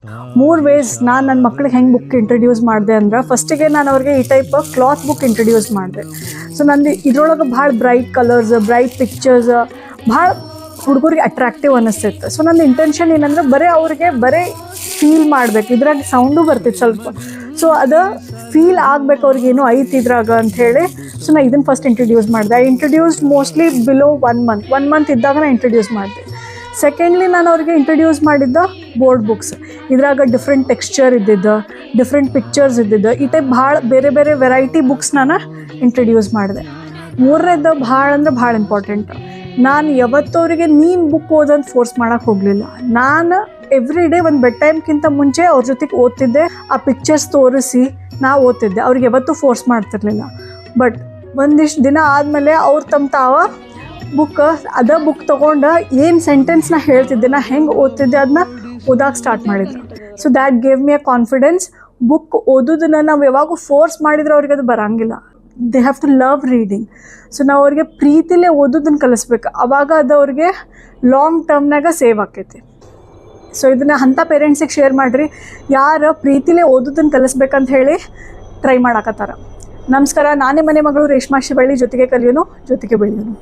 3 ways ನಾನು ನನ್ನ ಮಕ್ಳಿಗೆ ಹೆಂಗೆ ಬುಕ್ ಇಂಟ್ರಡ್ಯೂಸ್ ಮಾಡಿದೆ ಅಂದ್ರೆ ಫಸ್ಟಿಗೆ ನಾನು ಅವ್ರಿಗೆ ಈ ಟೈಪ್ ಕ್ಲಾತ್ ಬುಕ್ ಇಂಟ್ರಡ್ಯೂಸ್ ಮಾಡಿದೆ. ಸೊ ನಂದು ಇದ್ರೊಳಗೆ ಭಾಳ ಬ್ರೈಟ್ ಕಲರ್ಸ್, ಬ್ರೈಟ್ ಪಿಕ್ಚರ್ಸ್ ಭಾಳ ಹುಡುಗರಿಗೆ ಅಟ್ರಾಕ್ಟಿವ್ ಅನ್ನಿಸ್ತಿತ್ತು. ಸೊ ನನ್ನ ಇಂಟೆನ್ಷನ್ ಏನಂದ್ರೆ ಬರೀ ಫೀಲ್ ಮಾಡ್ಬೇಕು, ಇದ್ರಾಗ ಸೌಂಡು ಬರ್ತಿತ್ತು ಸ್ವಲ್ಪ. ಸೊ ಅದು ಫೀಲ್ ಆಗ್ಬೇಕು ಅವ್ರಿಗೆ ಏನೋ ಐತಿ ಇದ್ರಾಗ ಅಂಥೇಳಿ. ಸೊ ನಾನು ಇದನ್ನು ಫಸ್ಟ್ ಇಂಟ್ರಡ್ಯೂಸ್ ಮಾಡಿದೆ. I introduced mostly below 1 month ಇದ್ದಾಗ ನಾನು ಇಂಟ್ರಡ್ಯೂಸ್ ಮಾಡಿದೆ. ಸೆಕೆಂಡ್ಲಿ ನಾನು ಅವ್ರಿಗೆ ಇಂಟ್ರಡ್ಯೂಸ್ ಮಾಡಿದ್ದ ಬೋರ್ಡ್ ಬುಕ್ಸ್. ಇದ್ರಾಗ ಡಿಫ್ರೆಂಟ್ ಟೆಕ್ಸ್ಚರ್ ಇದ್ದಿದ್ದು, ಡಿಫ್ರೆಂಟ್ ಪಿಕ್ಚರ್ಸ್ ಇದ್ದಿದ್ದು, ಈ ಟೈಪ್ ಭಾಳ ಬೇರೆ ಬೇರೆ ವೆರೈಟಿ ಬುಕ್ಸ್ ನಾನು ಇಂಟ್ರಡ್ಯೂಸ್ ಮಾಡಿದೆ. ಮೂರನೇದು ಭಾಳ ಇಂಪಾರ್ಟೆಂಟ್, ನಾನು ಯಾವತ್ತವರಿಗೆ ನೀನು ಬುಕ್ ಓದಂತ ಫೋರ್ಸ್ ಮಾಡೋಕ್ಕೆ ಹೋಗಲಿಲ್ಲ. ನಾನು ಎವ್ರಿ ಡೇ ಒಂದು ಬೆಡ್ ಟೈಮ್ಗಿಂತ ಮುಂಚೆ ಅವ್ರ ಜೊತೆಗೆ ಓದ್ತಿದ್ದೆ. ಆ ಪಿಕ್ಚರ್ಸ್ ತೋರಿಸಿ ನಾ ಓದ್ತಿದ್ದೆ. ಅವ್ರಿಗೆ ಯಾವತ್ತೂ ಫೋರ್ಸ್ ಮಾಡ್ತಿರ್ಲಿಲ್ಲ. ಬಟ್ ಒಂದಿಷ್ಟು ದಿನ ಆದಮೇಲೆ ಅವ್ರು ತಾವ ಬುಕ್ ತೊಗೊಂಡು ಏನು ಸೆಂಟೆನ್ಸ್ನ ಹೇಳ್ತಿದ್ದೆ, ನಾ ಹೆಂಗೆ ಓದ್ತಿದ್ದೆ ಅದನ್ನ ಓದಕ್ಕೆ ಸ್ಟಾರ್ಟ್ ಮಾಡಿದ್ರು. So that gave me a confidence. Book ಓದೋದನ್ನು ನಾವು ಯಾವಾಗೂ ಫೋರ್ಸ್ ಮಾಡಿದ್ರೆ ಅವ್ರಿಗೆ ಅದು ಬರೋಂಗಿಲ್ಲ. They have to love reading. So ನಾವು ಅವ್ರಿಗೆ ಪ್ರೀತಿಲೇ ಓದೋದನ್ನು ಕಲಿಸ್ಬೇಕು. ಆವಾಗ ಅದು ಅವ್ರಿಗೆ ಲಾಂಗ್ ಟರ್ಮ್ನಾಗ ಸೇವ್ ಆಕೈತಿ. ಸೊ ಇದನ್ನು ಅಂಥ ಪೇರೆಂಟ್ಸಿಗೆ ಶೇರ್ ಮಾಡಿರಿ, ಯಾರು ಪ್ರೀತಿಲೇ ಓದೋದನ್ನು ಕಲಿಸ್ಬೇಕಂತ ಹೇಳಿ ಟ್ರೈ ಮಾಡಕತ್ತಾರ. ನಮಸ್ಕಾರ, ನಾನೇ ಮನೆ ಮಗಳು ರೇಷ್ಮಾ ಶಿವಳ್ಳಿ. ಜೊತೆಗೆ ಕಲಿಯೋನು, ಜೊತೆಗೆ ಬೆಳೆಯೋನು.